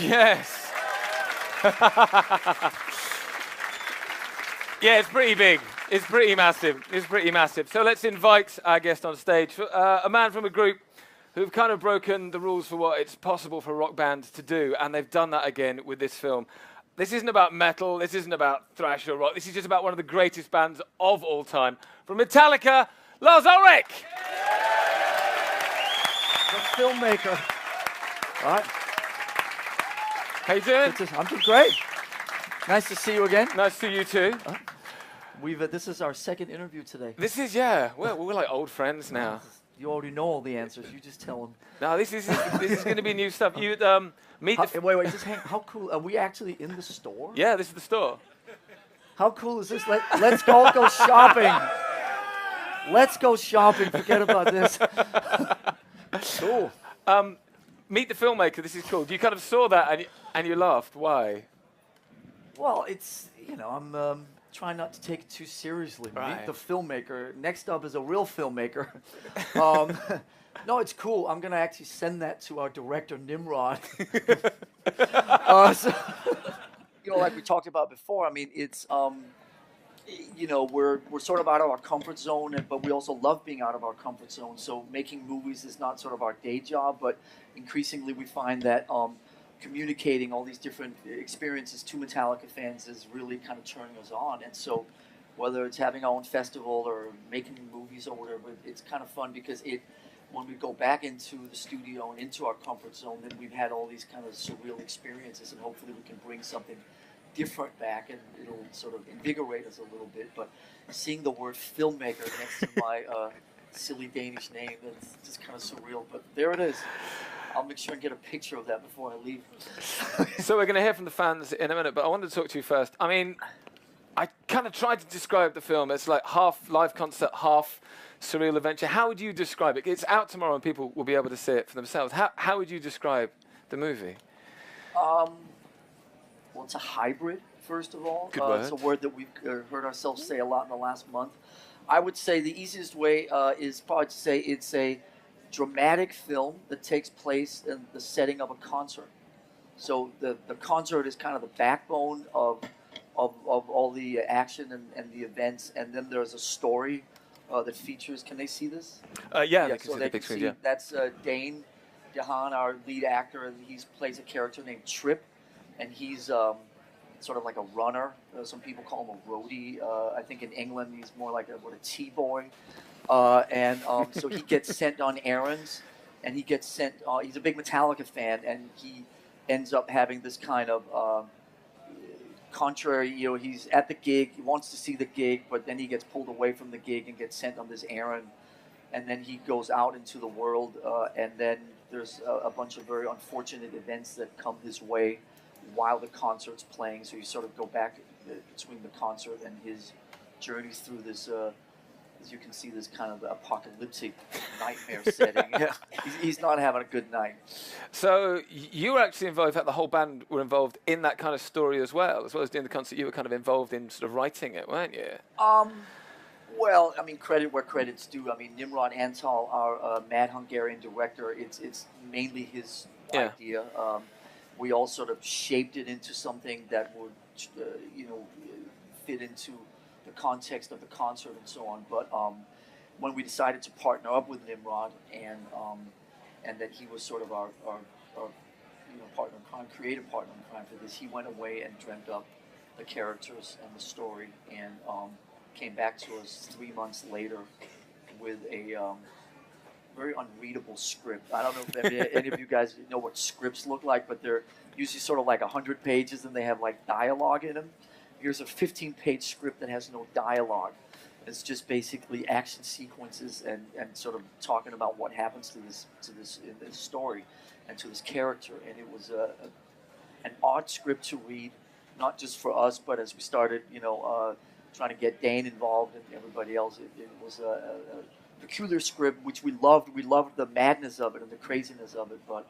Yes. Yeah, it's pretty big. It's pretty massive. It's pretty massive. So let's invite our guest on stage. A man from a group who've kind of broken the rules for what it's possible for a rock band to do, and they've done that again with this film. This isn't about metal. This isn't about thrash or rock. This is just about one of the greatest bands of all time. From Metallica, Lars Ulrich. The filmmaker. All right. How you doing? I'm doing great. Nice to see you again. Nice to see you too. This is our second interview today. This is, yeah, we're like old friends now. You already know all the answers. You just tell them. No, this is going to be new stuff. You meet wait, just hang. How cool? Are we actually in the store? Yeah, this is the store. How cool is this? Let's go shopping. Let's go shopping. Forget about this. Cool. Meet the filmmaker. This is cool. You kind of saw that and you laughed. Why? Well, it's, I'm trying not to take it too seriously. Right. Meet the filmmaker. Next up is a real filmmaker. No, it's cool. I'm going to actually send that to our director, Nimrod. So, like we talked about before, I mean, it's, we're sort of out of our comfort zone, but we also love being out of our comfort zone. So making movies is not sort of our day job, but increasingly we find that communicating all these different experiences to Metallica fans is really kind of turning us on. And so whether it's having our own festival or making movies or whatever, it's kind of fun because when we go back into the studio and into our comfort zone, then we've had all these kind of surreal experiences, and hopefully we can bring something different back, and it'll sort of invigorate us a little bit. But seeing the word filmmaker next to my silly Danish name, that's just kind of surreal. But there it is. I'll make sure and get a picture of that before I leave. So we're going to hear from the fans in a minute, but I wanted to talk to you first. I mean, I kind of tried to describe the film. It's like half live concert, half surreal adventure. How would you describe it? It's out tomorrow and people will be able to see it for themselves. How would you describe the movie? Well, it's a hybrid, first of all. Good word. It's a word that we've heard ourselves say a lot in the last month. I would say the easiest way is probably to say it's a dramatic film that takes place in the setting of a concert. So the concert is kind of the backbone of all the action and the events, and then there's a story that features. Can they see this? Yeah, they can so see they the big can screen. see Yeah. that's Dane DeHaan, our lead actor, and he plays a character named Trip, and he's sort of like a runner. Some people call him a roadie. I think in England he's more like a T-boy. So he gets sent on errands, and he gets sent. He's a big Metallica fan, and he ends up having this kind of contrary. He's at the gig, he wants to see the gig, but then he gets pulled away from the gig and gets sent on this errand, and then he goes out into the world, and then there's a bunch of very unfortunate events that come his way while the concert's playing. So you sort of go back between the concert and his journeys through this. As you can see, this kind of apocalyptic nightmare setting. Yeah, he's not having a good night. So you were actually involved, in fact, the whole band were involved in that kind of story as well as doing the concert. You were kind of involved in sort of writing it, weren't you? Well, I mean, credit where credit's due. I mean, Nimrod Antal, our mad Hungarian director, it's mainly his idea. We all sort of shaped it into something that would, fit into the context of the concert and so on. But when we decided to partner up with Nimrod and that he was sort of our partner in crime, creative partner in crime for this, he went away and dreamt up the characters and the story, and came back to us 3 months later with a very unreadable script. I don't know if any of you guys know what scripts look like, but they're usually sort of like 100 pages and they have like dialogue in them. Here's a 15-page script that has no dialogue. It's just basically action sequences and sort of talking about what happens to this story and to this character. And it was an odd script to read, not just for us, but as we started, trying to get Dane involved and everybody else. It was a peculiar script, which we loved. We loved the madness of it and the craziness of it, but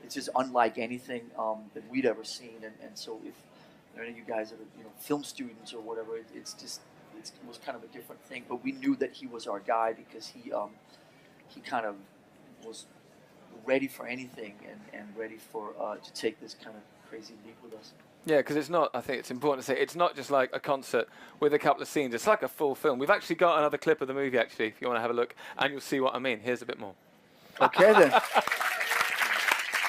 it's just unlike anything that we'd ever seen. And so if any of you guys are film students or whatever, it was kind of a different thing. But we knew that he was our guy because he kind of was ready for anything and ready for to take this kind of crazy leap with us. Yeah, because it's not, I think it's important to say, it's not just like a concert with a couple of scenes. It's like a full film. We've actually got another clip of the movie, actually, if you want to have a look, and you'll see what I mean. Here's a bit more. Okay, then.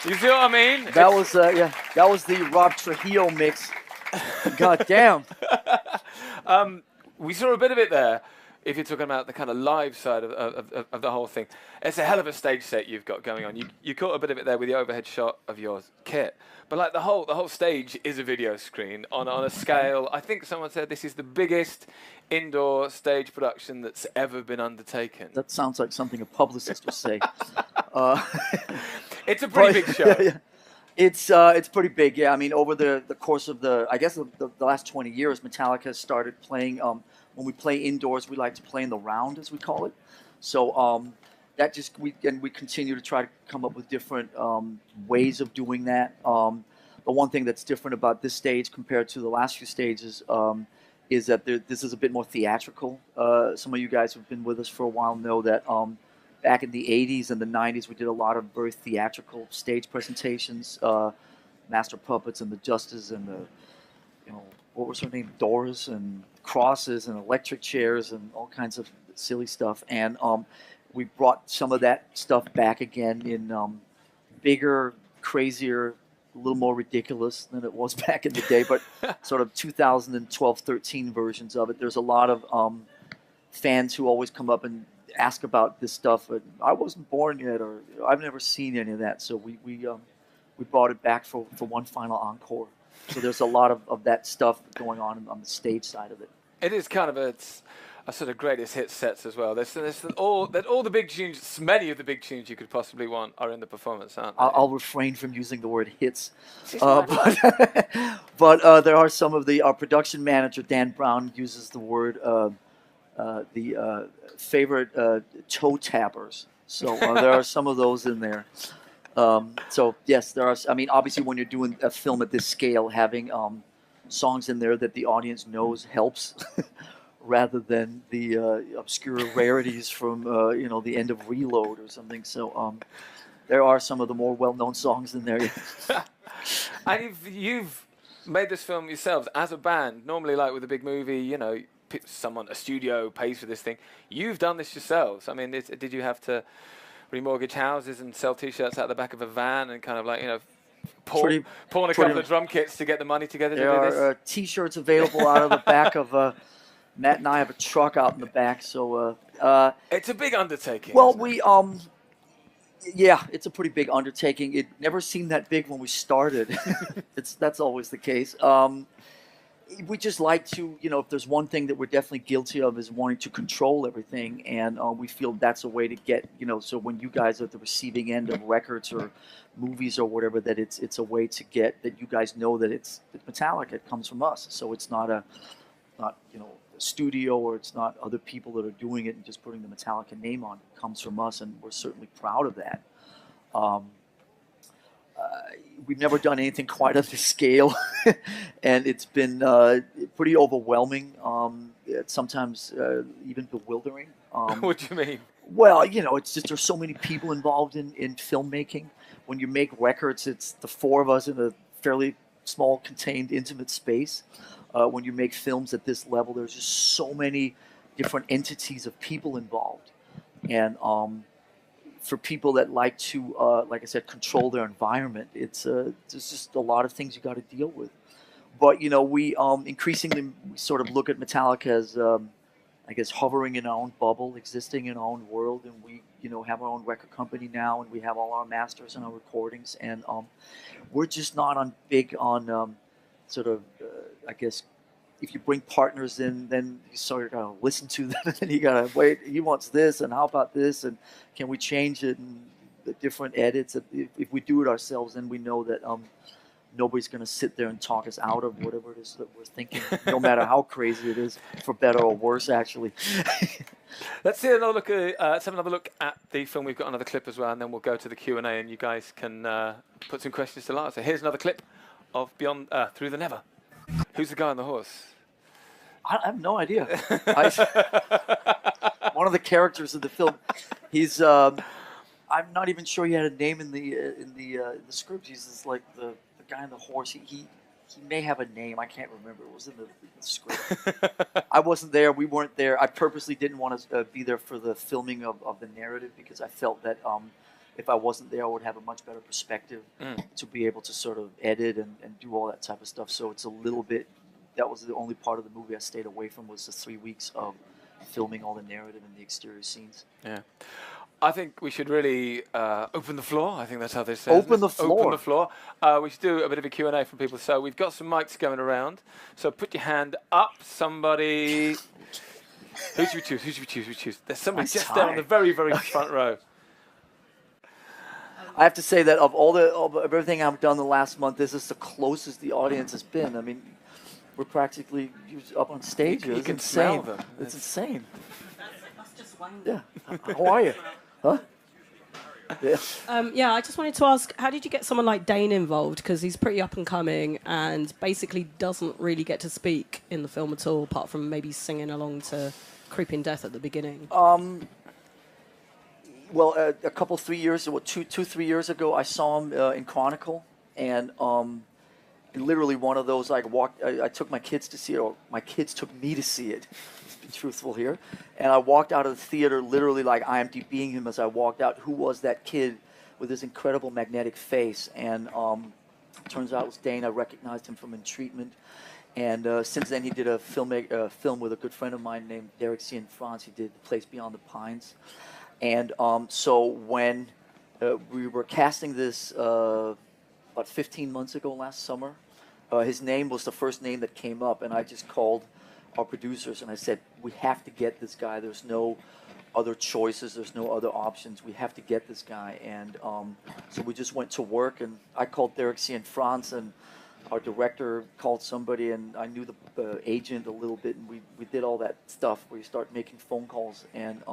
You see what I mean? That was, yeah, that was the Rob Trujillo mix. God damn. We saw a bit of it there. If you're talking about the kind of live side of the whole thing, it's a hell of a stage set you've got going on. You caught a bit of it there with the overhead shot of your kit, but like the whole stage is a video screen on a scale. I think someone said this is the biggest indoor stage production that's ever been undertaken. That sounds like something a publicist would say. It's a pretty big show. Yeah. It's pretty big. Yeah, I mean, over the course of the last 20 years, Metallica started playing. When we play indoors, we like to play in the round, as we call it. So that just we continue to try to come up with different ways of doing that. The one thing that's different about this stage compared to the last few stages is that this is a bit more theatrical. Some of you guys who've been with us for a while know that back in the 80s and the 90s, we did a lot of very theatrical stage presentations, Master Puppets and the Justice and the, what was her name, Doors and crosses and electric chairs and all kinds of silly stuff. And we brought some of that stuff back again in bigger, crazier, a little more ridiculous than it was back in the day, but sort of 2012-13 versions of it. There's a lot of fans who always come up and ask about this stuff, but I wasn't born yet, or I've never seen any of that. So we brought it back for one final encore. So there's a lot of that stuff going on the stage side of it. It is kind of a sort of greatest hit sets as well. There's all the big tunes, many of the big tunes you could possibly want are in the performance, aren't they? I'll refrain from using the word hits, but there are some of our production manager Dan Brown uses the word the favorite toe tappers. So there are some of those in there. So yes, there are. I mean, obviously, when you're doing a film at this scale, having songs in there that the audience knows helps, rather than the obscure rarities from the end of Reload or something. So there are some of the more well-known songs in there. And you've made this film yourselves as a band. Normally, like with a big movie, a studio pays for this thing. You've done this yourselves. I mean, did you have to remortgage houses and sell T-shirts out the back of a van and kind of like, pawn a couple of drum kits to get the money together to do this? There are T-shirts available out of the back of Matt and I have a truck out in the back. So it's a big undertaking. Well, yeah, it's a pretty big undertaking. It never seemed that big when we started. That's always the case. We just like to, if there's one thing that we're definitely guilty of is wanting to control everything, and we feel that's a way to get, so when you guys are at the receiving end of records or movies or whatever, that it's a way to get that you guys know that it's Metallica. It comes from us, so it's not a studio, or it's not other people that are doing it and just putting the Metallica name on. It comes from us, and we're certainly proud of that. We've never done anything quite at this scale, and it's been pretty overwhelming. Sometimes even bewildering. What do you mean? Well, it's just there's so many people involved in filmmaking. When you make records, it's the four of us in a fairly small, contained, intimate space. When you make films at this level, there's just so many different entities of people involved, and for people that like to, like I said, control their environment, there's just a lot of things you got to deal with. But we increasingly sort of look at Metallica as, I guess, hovering in our own bubble, existing in our own world, and we have our own record company now, and we have all our masters and our recordings, and we're just not big on sort of, I guess, if you bring partners in, then you sort of gotta listen to them, and you gotta wait. He wants this, and how about this, and can we change it? And the different edits. If we do it ourselves, then we know that nobody's gonna sit there and talk us out of whatever it is that we're thinking, no matter how crazy it is, for better or worse, actually. Let's have another look at the film. We've got another clip as well, and then we'll go to the Q&A, and you guys can put some questions to Lars. So here's another clip of Through the Never. Who's the guy on the horse? I have no idea. One of the characters of the film. He's, I I'm not even sure he had a name in the script. He's just like the guy on the horse. He may have a name. I can't remember. It was in the script. I wasn't there. We weren't there. I purposely didn't want to be there for the filming of the narrative because I felt that if I wasn't there, I would have a much better perspective to be able to sort of edit and do all that type of stuff. So it's a little bit. That was the only part of the movie I stayed away from was the 3 weeks of filming all the narrative and the exterior scenes. Yeah. I think we should really open the floor. I think that's how they say it. Open the floor. Open the floor. We should do a bit of a Q&A from people. So we've got some mics going around. So put your hand up. Somebody. Who should we choose? Who should we choose? Who should we choose? There's somebody Nice just tie. there on the very, very front row. I have to say that of everything I've done the last month, this is the closest the audience has been. I mean, we're practically up on stage. You It's can insane. smell them. It's insane. That's just one. Yeah. How are you? Huh? Yeah. Yeah, I just wanted to ask, how did you get someone like Dane involved? Because he's pretty up and coming and basically doesn't really get to speak in the film at all, apart from maybe singing along to Creeping Death at the beginning. Well, a couple, 3 years, well, 3 years ago, I saw him in Chronicle, and literally one of those, I took my kids to see it, or my kids took me to see it, let's be truthful here, and I walked out of the theater literally like IMDbing him as I walked out. Who was that kid with his incredible magnetic face? And turns out it was Dane. I recognized him from In Treatment. And since then, he did a film with a good friend of mine named Derek C. in France. He did The Place Beyond the Pines. And so when we were casting this about 15 months ago last summer, his name was the first name that came up, and I just called our producers and I said, we have to get this guy. There's no other choices. There's no other options. We have to get this guy. And so we just went to work, and I called Derek C. in France, and our director called somebody, and I knew the agent a little bit, and we did all that stuff where you start making phone calls. And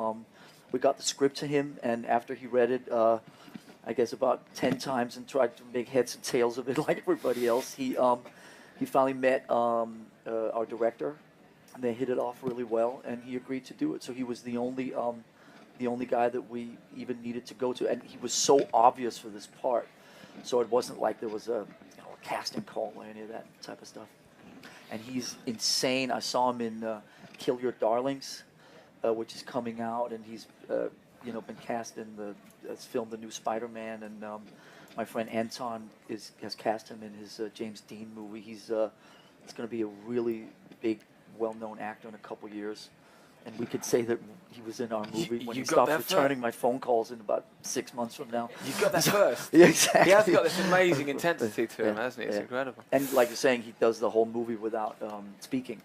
we got the script to him, and after he read it, I guess about 10 times and tried to make heads and tails of it like everybody else, he finally met our director, and they hit it off really well, and he agreed to do it. So he was the only guy that we even needed to go to, and he was so obvious for this part. So it wasn't like there was a casting call or any of that type of stuff. And he's insane. I saw him in Kill Your Darlings, which is coming out, and he's been cast in has filmed the new Spider-Man, and my friend Anton has cast him in his James Dean movie. He's going to be a really big, well-known actor in a couple years, and we could say that he was in our movie when he stopped returning my phone calls in about 6 months from now. You got that first. Yeah, exactly. He has got this amazing intensity to him, hasn't he? It's incredible. And like you're saying, he does the whole movie without speaking.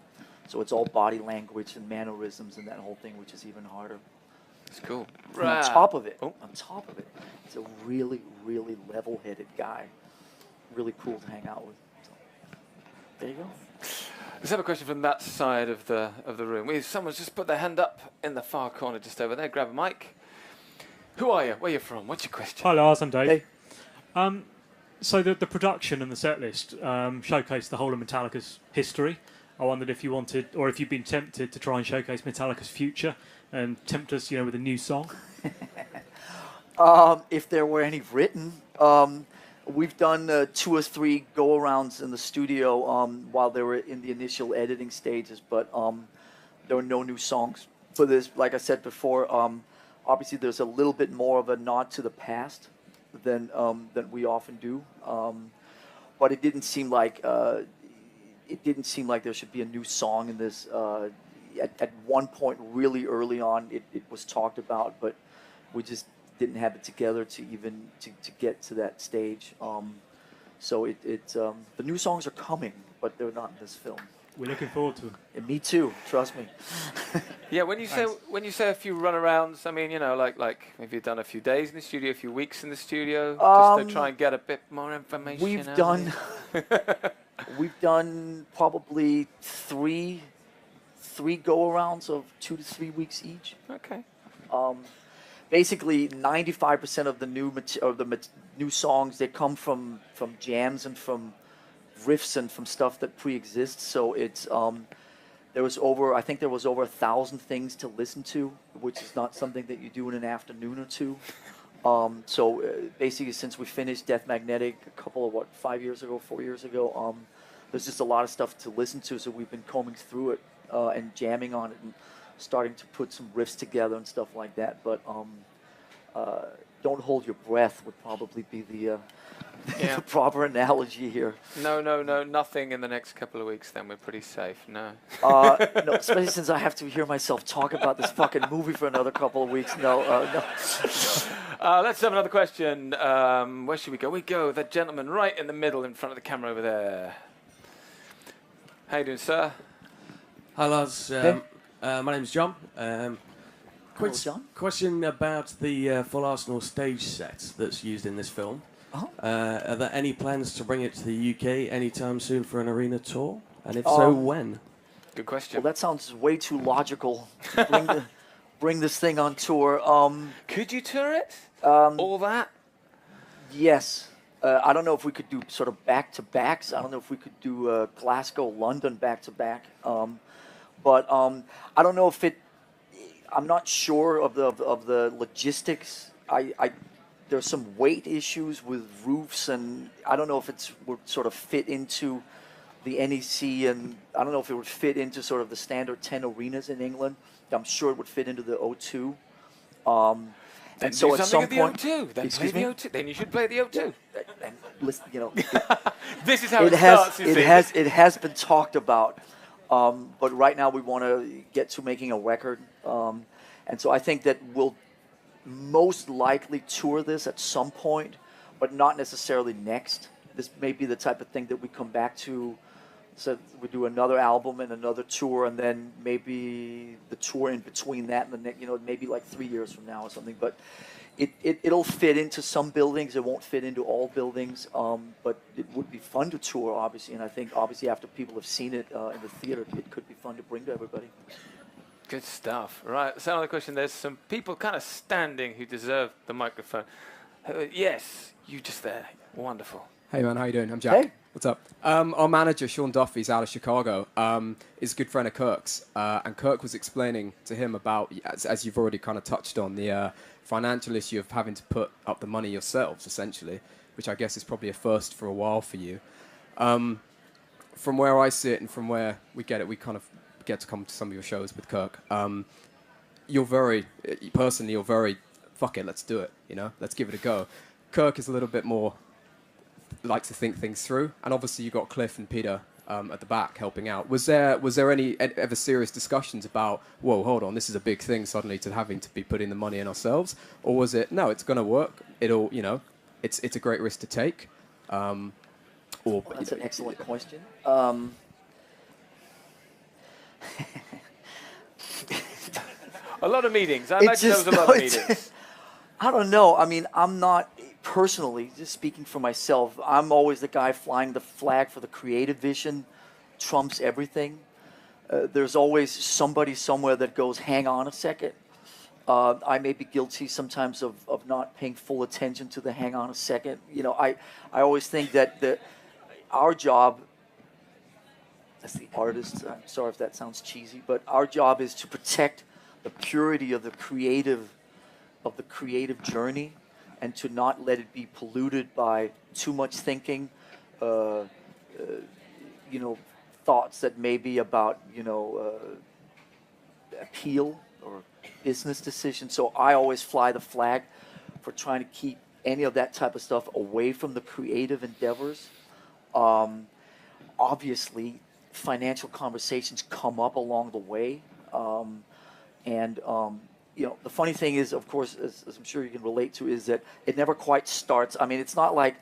So it's all body language and mannerisms and that whole thing, which is even harder. It's cool. And on top of it, he's a really, really level-headed guy. Really cool to hang out with. So, there you go. Let's have a question from that side of the room. Someone's just put their hand up in the far corner just over there. Grab a mic. Who are you? Where are you from? What's your question? Hi Lars, I'm Dave. Hey. So the production and the set list showcased the whole of Metallica's history. I wondered if you wanted, or if you've been tempted to try and showcase Metallica's future and tempt us, with a new song. If there were any written, we've done 2 or 3 go-arounds in the studio while they were in the initial editing stages, but there were no new songs for this. Like I said before, obviously there's a little bit more of a nod to the past than we often do, but it didn't seem like there should be a new song in this. At one point, really early on, it was talked about, but we just didn't have it together to even to get to that stage. So the new songs are coming, but they're not in this film. We're looking forward to it. And me too, trust me. Yeah, when you say a few runarounds, I mean, like maybe you've done a few days in the studio, a few weeks in the studio, just to try and get a bit more information. We've done probably three go-arounds of 2 to 3 weeks each. Okay. Basically, 95% of the new songs, they come from jams and from riffs and from stuff that pre-exists. So it's I think there was over 1,000 things to listen to, which is not something that you do in an afternoon or two. So basically, since we finished Death Magnetic a couple of 4 years ago, there's just a lot of stuff to listen to. So we've been combing through it and jamming on it and starting to put some riffs together and stuff like that. But don't hold your breath would probably be the the proper analogy here. No, nothing in the next couple of weeks. Then we're pretty safe. No. No, especially since I have to hear myself talk about this fucking movie for another couple of weeks. No. Let's have another question. Where should we go? We go that gentleman right in the middle, in front of the camera over there. How you doing, sir? Hi, Lars. Hey. My name's John. Hello, John. Question about the Full Arsenal stage set that's used in this film. Are there any plans to bring it to the UK anytime soon for an arena tour? And if so, when? Good question. Well, that sounds way too logical. Bring this thing on tour. Could you tour it? All that? Yes. I don't know if we could do sort of back-to-backs. I don't know if we could do Glasgow, London back-to-back. But I don't know if it... I'm not sure of the logistics. There's some weight issues with roofs, and I don't know if it would sort of fit into the NEC, and I don't know if it would fit into sort of the standard 10 arenas in England. I'm sure it would fit into the O2. And so at some point, O2. Then play the O2. Then you should play the O2. And listen, you know, this is how it starts. It has been talked about, but right now we want to get to making a record, and so I think that we'll most likely tour this at some point, but not necessarily next. This may be the type of thing that we come back to. So we do another album and another tour, and then maybe the tour in between that and the next, maybe like 3 years from now or something. But it'll fit into some buildings. It won't fit into all buildings. But it would be fun to tour, obviously. And I think, obviously, after people have seen it in the theater, it could be fun to bring to everybody. Good stuff. Right. So another question. There's some people kind of standing who deserve the microphone. Yes, you just there. Wonderful. Hey man, how you doing? I'm Jack. Hey. What's up? Our manager, Sean Duffy's out of Chicago, is a good friend of Kirk's. And Kirk was explaining to him about, as you've already kind of touched on, the financial issue of having to put up the money yourselves, essentially, which I guess is probably a first for a while for you. From where I sit and from where we get it, we kind of get to come to some of your shows with Kirk. You're very, fuck it, let's do it, let's give it a go. Kirk is a little bit more... likes to think things through, and obviously you got Cliff and Peter at the back helping out. Was there any ever serious discussions about, whoa, hold on, this is a big thing suddenly to having to be putting the money in ourselves, or was it no, it's going to work? It'll it's a great risk to take. Well, that's an excellent question. A lot of meetings. I imagine there was a lot of meetings. I don't know. I mean, I'm not personally, just speaking for myself, I'm always the guy flying the flag for the creative vision, trumps everything. There's always somebody somewhere that goes, hang on a second. I may be guilty sometimes of not paying full attention to the hang on a second. I always think that our job, as the artist, I'm sorry if that sounds cheesy, but our job is to protect the purity of the creative journey, and to not let it be polluted by too much thinking, thoughts that may be about, appeal or business decisions. So I always fly the flag for trying to keep any of that type of stuff away from the creative endeavors. Obviously, financial conversations come up along the way, the funny thing is, of course, as I'm sure you can relate to, is that it never quite starts. I mean, it's not like,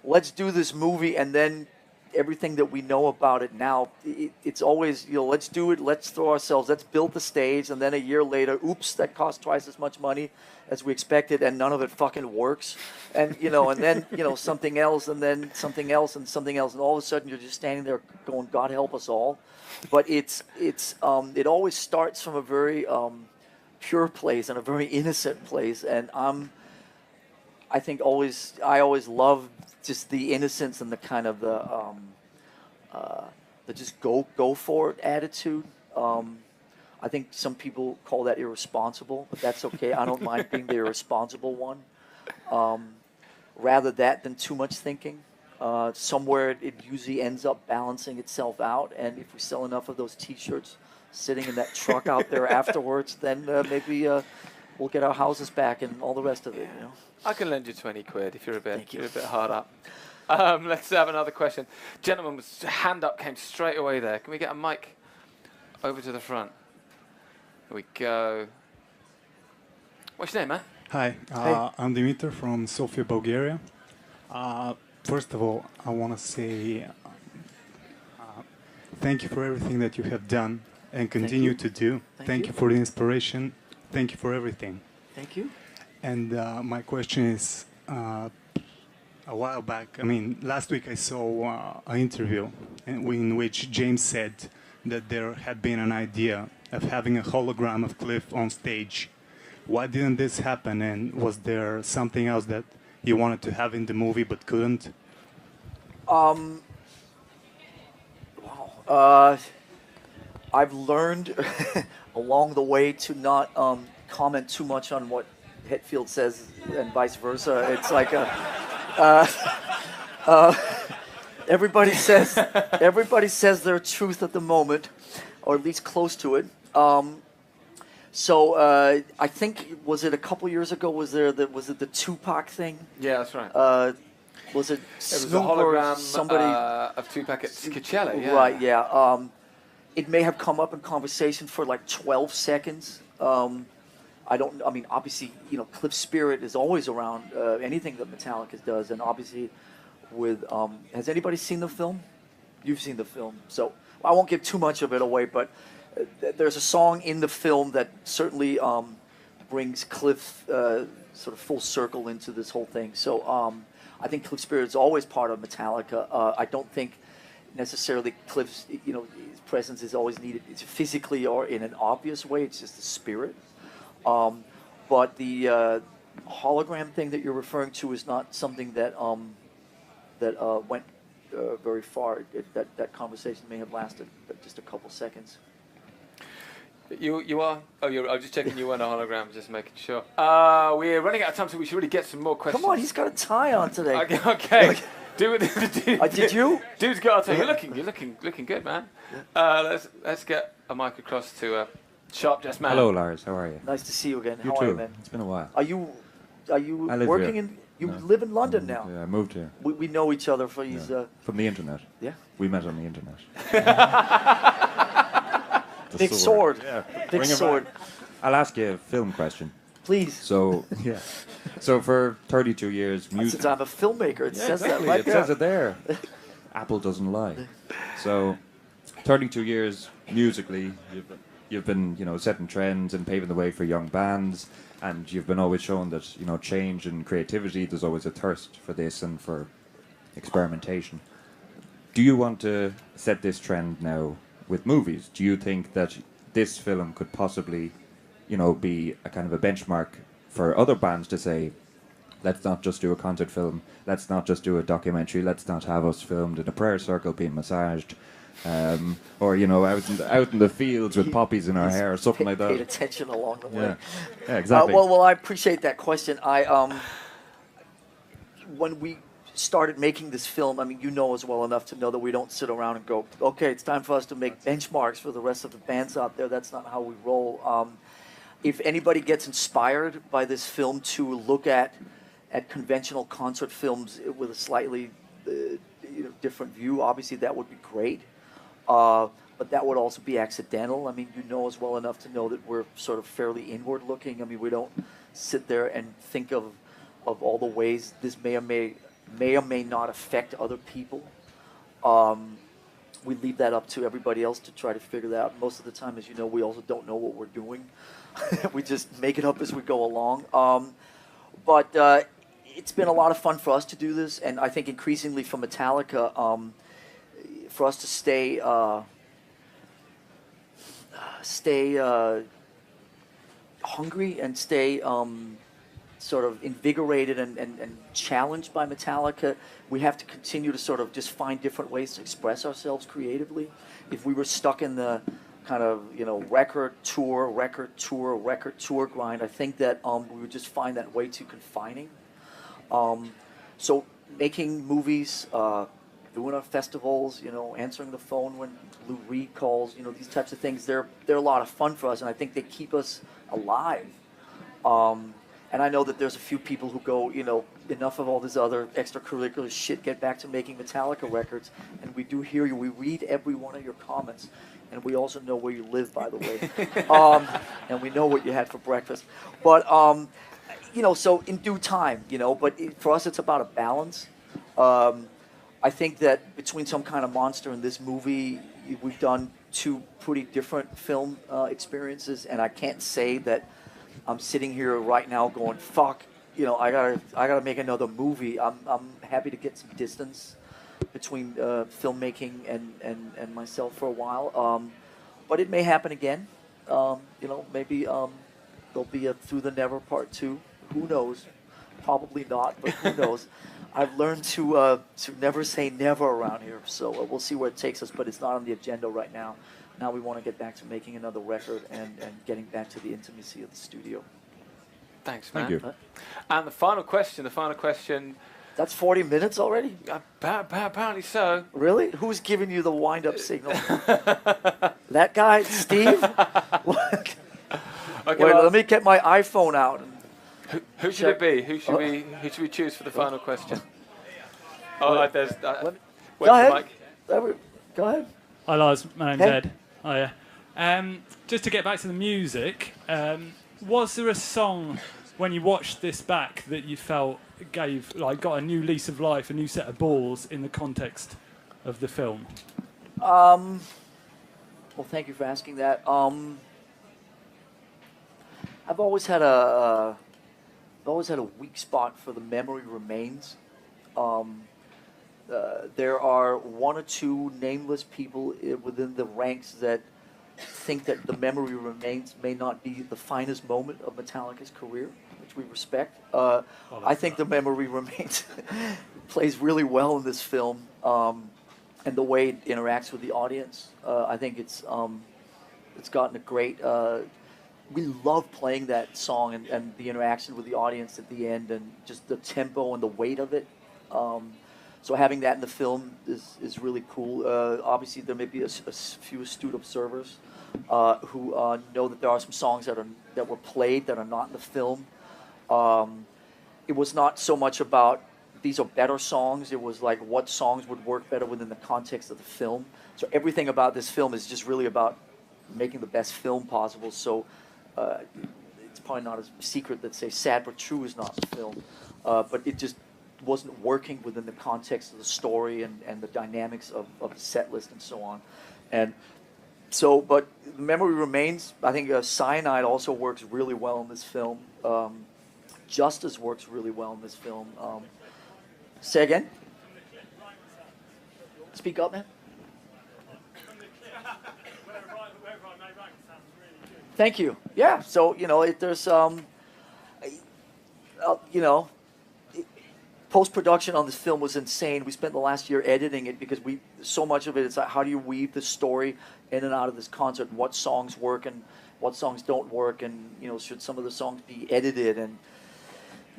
let's do this movie and then everything that we know about it now, it's always, let's do it, let's throw ourselves, let's build the stage, and then a year later, oops, that cost twice as much money as we expected, and none of it fucking works. And, and then, something else, and then something else, and something else, and all of a sudden you're just standing there going, God help us all. But it always starts from a very... pure place and a very innocent place, and I always love just the innocence and the kind of the just go for it attitude. I think some people call that irresponsible, but that's okay. I don't mind being the irresponsible one. Rather that than too much thinking. Somewhere it usually ends up balancing itself out, and if we sell enough of those T-shirts sitting in that truck out there afterwards, then maybe we'll get our houses back and all the rest of it. You know? I can lend you 20 quid if you're a bit, Thank you. you're a bit hard up. Let's have another question. Gentleman with hand up came straight away there. Can we get a mic over to the front? Here we go. What's your name, man? Hi, I'm Dimitri from Sofia, Bulgaria. First of all, I want to say thank you for everything that you have done and continue to do. Thank you for the inspiration. Thank you for everything. Thank you. And my question is, a while back, last week I saw an interview in which James said that there had been an idea of having a hologram of Cliff on stage. Why didn't this happen, and was there something else that you wanted to have in the movie but couldn't? I've learned along the way to not comment too much on what Hetfield says and vice versa. It's like everybody says their truth at the moment, or at least close to it. So I think, was it a couple years ago? Was it the Tupac thing? Yeah, that's right. Was it? It was a Snoop or hologram somebody of Tupac at Coachella. Yeah. Right. Yeah. It may have come up in conversation for like 12 seconds. Obviously, Cliff's spirit is always around anything that Metallica does, and obviously, with has anybody seen the film? You've seen the film, so I won't give too much of it away. But there's a song in the film that certainly brings Cliff sort of full circle into this whole thing. So I think Cliff's spirit is always part of Metallica. I don't think necessarily Cliff's his presence is always needed physically or in an obvious way. It's just the spirit. But the hologram thing that you're referring to is not something that went very far. That conversation may have lasted just a couple seconds. You are? Oh, I was just checking you weren't a hologram, just making sure. We're running out of time, so we should really get some more questions. Come on, he's got a tie on today. Okay. Do it. Did you? Dude's got a tie. You're looking good, man. Let's get a mic across to Sharp Just Man. Hello, Lars. How are you? Nice to see you again. You How too. are you, man? It's been a while. Are you I live working here. in? You live in London now. Yeah, I moved here. We know each other from these. From the internet. Yeah. We met on the internet. Big sword. Yeah. Big Bring it sword. back. I'll ask you a film question. Please. So, yeah. So for 32 years, Since I'm a filmmaker, it says exactly. that right It there. says it there. Apple doesn't lie. So, 32 years musically, you've been setting trends and paving the way for young bands, and you've been always showing that change and creativity. There's always a thirst for this and for experimentation. Do you want to set this trend now with movies? Do you think that this film could possibly, be a kind of a benchmark for other bands to say, let's not just do a concert film, let's not just do a documentary, let's not have us filmed in a prayer circle being massaged, or out in the fields with poppies in our hair or something like that. Paid attention along the way. Yeah, exactly. Well, I appreciate that question. When we started making this film, you know us well enough to know that we don't sit around and go, okay, it's time for us to make benchmarks for the rest of the bands out there. That's not how we roll. If anybody gets inspired by this film to look at conventional concert films with a slightly different view, obviously that would be great. But that would also be accidental. You know us well enough to know that we're sort of fairly inward looking. We don't sit there and think of all the ways this may or may not affect other people. We leave that up to everybody else to try to figure that out. Most of the time, as you know, we also don't know what we're doing. We just make it up as we go along. But it's been a lot of fun for us to do this, and I think increasingly for Metallica, for us to stay hungry and stay sort of invigorated and challenged by Metallica, we have to continue to sort of just find different ways to express ourselves creatively. If we were stuck in the kind of record tour grind, I think that we would just find that way too confining. So making movies, doing our festivals, answering the phone when Lou Reed calls, these types of things, they're a lot of fun for us, and I think they keep us alive. And I know that there's a few people who go, enough of all this other extracurricular shit, get back to making Metallica records. And we do hear you. We read every one of your comments. And we also know where you live, by the way. And we know what you had for breakfast. But, so in due time, but for us it's about a balance. I think that between Some Kind of Monster and this movie, we've done two pretty different film experiences. And I can't say that I'm sitting here right now going, fuck, I gotta make another movie. I'm happy to get some distance between filmmaking and myself for a while. But it may happen again. Maybe there'll be a Through the Never Part 2. Who knows? Probably not, but who knows? I've learned to never say never around here. So we'll see where it takes us, but it's not on the agenda right now. Now we want to get back to making another record and getting back to the intimacy of the studio. Thanks, man. Thank you. And the final question. That's 40 minutes already? Apparently so. Really? Who's giving you the wind-up signal? That guy, Steve? Okay, Wait, well, let me get my iPhone out. who should it be? Who should we choose for the final question? Oh, there's. Go where's the ahead. mic? Go ahead. Hi, Lars. My name's Hey. Ed. Oh, yeah. Just to get back to the music, was there a song when you watched this back that you felt got a new lease of life, a new set of balls in the context of the film? Well, thank you for asking that. I've always had a weak spot for The Memory Remains. There are one or two nameless people within the ranks that think that The Memory Remains may not be the finest moment of Metallica's career, which we respect. I think The Memory Remains plays really well in this film, and the way it interacts with the audience. I think it's gotten a great. We love playing that song and the interaction with the audience at the end, and just the tempo and the weight of it. So having that in the film is really cool. Obviously, there may be a few astute observers who know that there are some songs that were played that are not in the film. It was not so much about these are better songs. It was like what songs would work better within the context of the film. So everything about this film is just really about making the best film possible. So it's probably not a secret that, say, Sad But True is not the film. But it just wasn't working within the context of the story and the dynamics of the set list and so on. And so, but Memory Remains, I think Cyanide also works really well in this film. Justice works really well in this film. Say again? Speak up, man. Thank you. Yeah, so, there's, post-production on this film was insane. We spent the last year editing it because so much of it is like, how do you weave the story in and out of this concert, and what songs work and what songs don't work, and, should some of the songs be edited, and,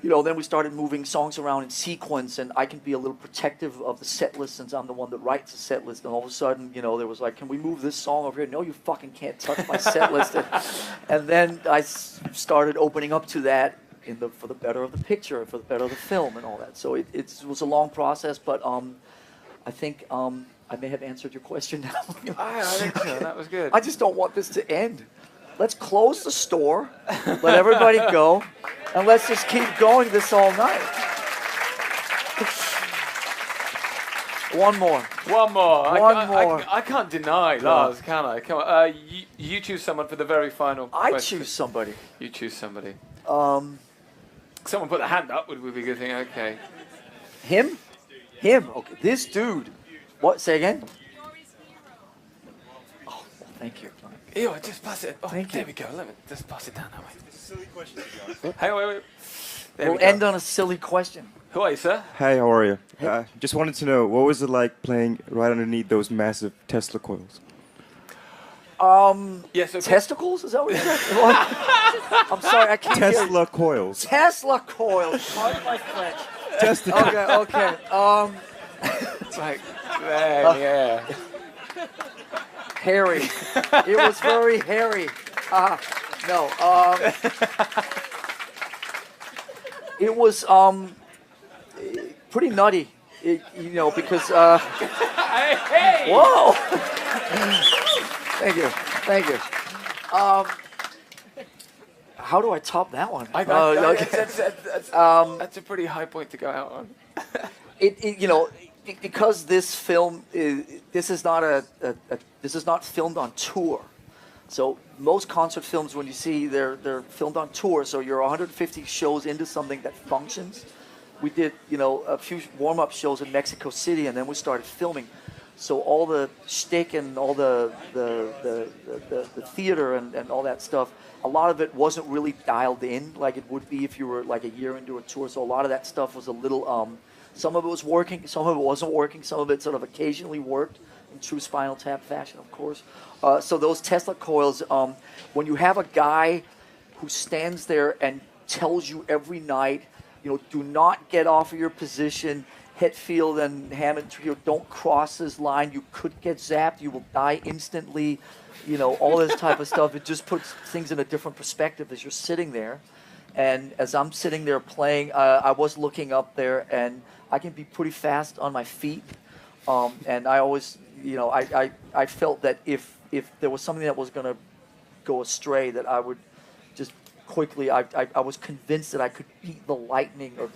then we started moving songs around in sequence, and I can be a little protective of the set list since I'm the one that writes the set list, and all of a sudden, there was like, can we move this song over here? No, you fucking can't touch my set list. And then I started opening up to that for the better of the picture, for the better of the film and all that. So it was a long process, but I think I may have answered your question now. I think so. That was good. I just don't want this to end. Let's close the store, let everybody go, and let's just keep going this all night. One more. I can't deny, Lars, can I? Come on. You choose someone for the very final I question. choose somebody. You choose somebody. Someone put a hand up would be a good thing. Okay. Him? Okay. This dude. What? Say again? Oh, well, thank you. Ew, just pass it. Oh, Thank there you. we go. Let me just pass it down that way. It's a silly question, Hey, wait. There We'll we go. end on a silly question. Who are you, sir? Hey, how are you? Just wanted to know, what was it like playing right underneath those massive Tesla coils? Yes. Okay. Testicles? Is that what you said? What? I'm sorry, I can't hear you. Tesla coils. Tesla coils. Pardon my French. Okay. It's like, man, yeah. Hairy. It was very hairy. No. It was pretty nutty. Because. Hey! Whoa! Thank you. How do I top that one? That's a pretty high point to go out on. Because this film this is not filmed on tour. So most concert films, when you see they're filmed on tour, so you're 150 shows into something that functions. We did a few warm-up shows in Mexico City, and then we started filming. So all the shtick and all the theater and all that stuff, a lot of it wasn't really dialed in like it would be if you were like a year into a tour. So a lot of that stuff was a little, some of it was working, some of it wasn't working, some of it sort of occasionally worked in true Spinal Tap fashion, of course. So those Tesla coils, when you have a guy who stands there and tells you every night, do not get off of your position, Hetfield and Hammond Trio, don't cross this line. You could get zapped. You will die instantly. All this type of stuff. It just puts things in a different perspective as you're sitting there. And as I'm sitting there playing, I was looking up there, and I can be pretty fast on my feet. And I always, I felt that if there was something that was going to go astray, that I would just quickly, I was convinced that I could beat the lightning or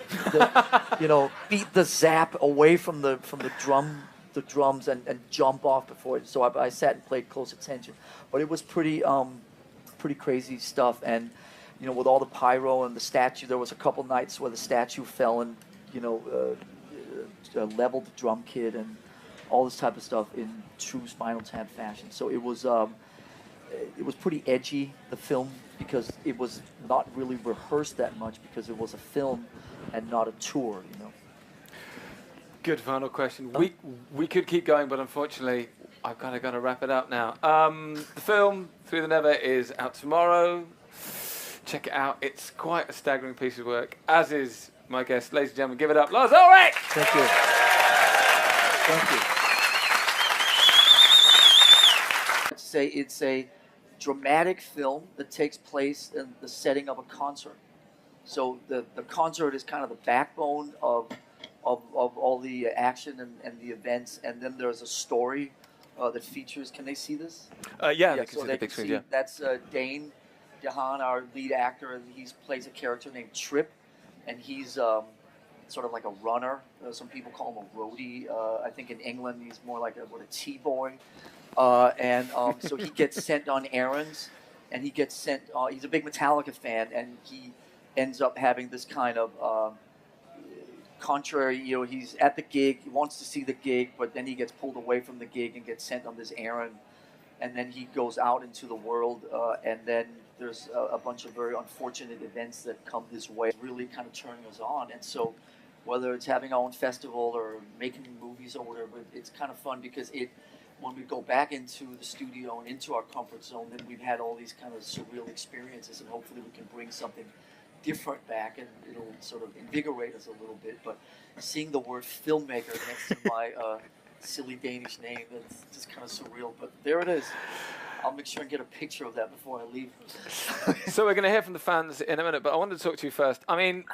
beat the zap away from the drums and jump off before it. So I sat and played close attention, but it was pretty crazy stuff. And with all the pyro and the statue, there was a couple nights where the statue fell and leveled the drum kit and all this type of stuff in true Spinal Tap fashion. So it was pretty edgy, the film, because it was not really rehearsed that much because it was a film and not a tour, Good final question. We could keep going, but unfortunately, I've kind of got to wrap it up now. The film, Through the Never, is out tomorrow. Check it out. It's quite a staggering piece of work, as is my guest. Ladies and gentlemen, give it up, Lars Ulrich! Thank you. Thank you. I'd say it's a dramatic film that takes place in the setting of a concert. So the concert is kind of the backbone of all the action and the events, and then there's a story that features. Can they see this? Yeah, they can so see they the big can screen. see, Yeah. That's Dane DeHaan, our lead actor, and he plays a character named Trip, and he's sort of like a runner. Some people call him a roadie. I think in England he's more like a T-boy. So he gets sent on errands, and he gets sent. He's a big Metallica fan, and he ends up having this kind of contrary. He's at the gig, he wants to see the gig, but then he gets pulled away from the gig and gets sent on this errand, and then he goes out into the world, and then there's a bunch of very unfortunate events that come his way, really kind of turning us on. And so, whether it's having our own festival or making movies or whatever, it's kind of fun because when we go back into the studio and into our comfort zone, then we've had all these kind of surreal experiences, and hopefully we can bring something different back, and it'll sort of invigorate us a little bit. But seeing the word filmmaker next to my silly Danish name, that's just kind of surreal. But there it is. I'll make sure and get a picture of that before I leave. So we're going to hear from the fans in a minute, but I wanted to talk to you first. I mean,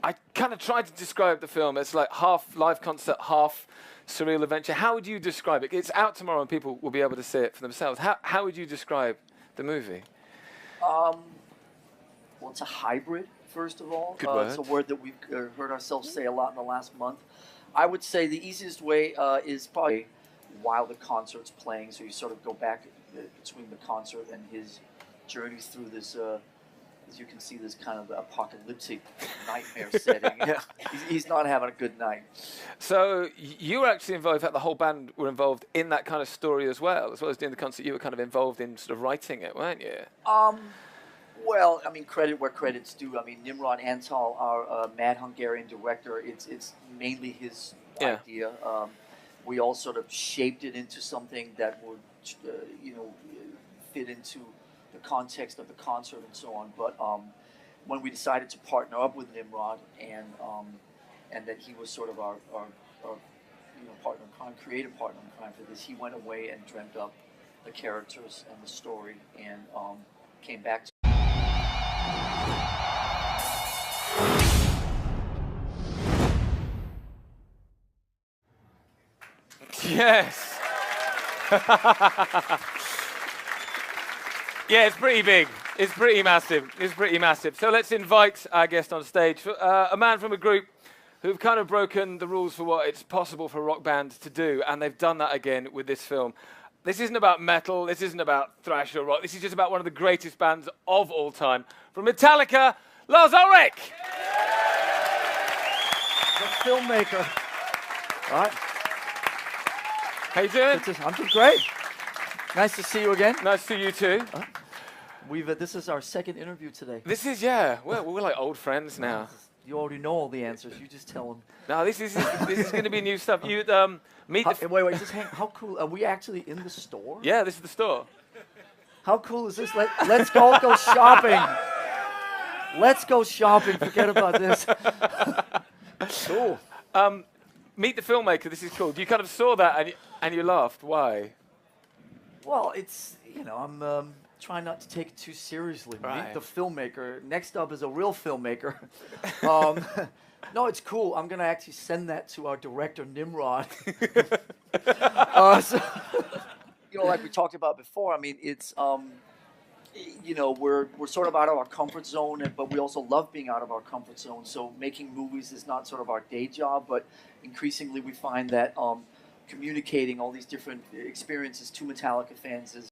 I kind of tried to describe the film. It's like half live concert, half surreal adventure. How would you describe it? It's out tomorrow and people will be able to see it for themselves. How would you describe the movie? Well, it's a hybrid, first of all. Good word. It's a word that we've heard ourselves say a lot in the last month. I would say the easiest way is probably while the concert's playing, so you sort of go back between the concert and his journeys through this, as you can see, this kind of apocalyptic nightmare setting. Yeah. He's not having a good night. So you were actually involved, in fact, the whole band were involved in that kind of story as well as doing the concert. You were kind of involved in sort of writing it, weren't you? Well, I mean, credit where credit's due. I mean, Nimrod Antal, our mad Hungarian director, it's mainly his idea. We all sort of shaped it into something that would, fit into the context of the concert and so on. But when we decided to partner up with Nimrod and that he was sort of our you know, partner in crime, creative partner in crime for this. He went away and dreamt up the characters and the story, and came back to. Yes. Yeah, it's pretty big. It's pretty massive. It's pretty massive. So let's invite our guest on stage. A man from a group who've kind of broken the rules for what it's possible for a rock band to do, and they've done that again with this film. This isn't about metal. This isn't about thrash or rock. This is just about one of the greatest bands of all time. From Metallica, Lars Ulrich. The filmmaker. All right. How you doing? I'm doing great. Nice to see you again. Nice to see you too. This is our second interview today. This is, yeah. We're like old friends now. You already know all the answers. You just tell them. No, this is going to be new stuff. You meet. Wait. Just hang. How cool? Are we actually in the store? Yeah, this is the store. How cool is this? Let's go shopping. Let's go shopping. Forget about this. Cool. Meet the filmmaker. This is cool. You kind of saw that and you laughed. Why? Well, it's, you know, I'm trying not to take it too seriously. Right. Meet the filmmaker. Next up is a real filmmaker. No, it's cool. I'm gonna actually send that to our director Nimrod. So, you know, like we talked about before. I mean, it's you know, we're sort of out of our comfort zone, but we also love being out of our comfort zone. So making movies is not sort of our day job, but increasingly we find that communicating all these different experiences to Metallica fans is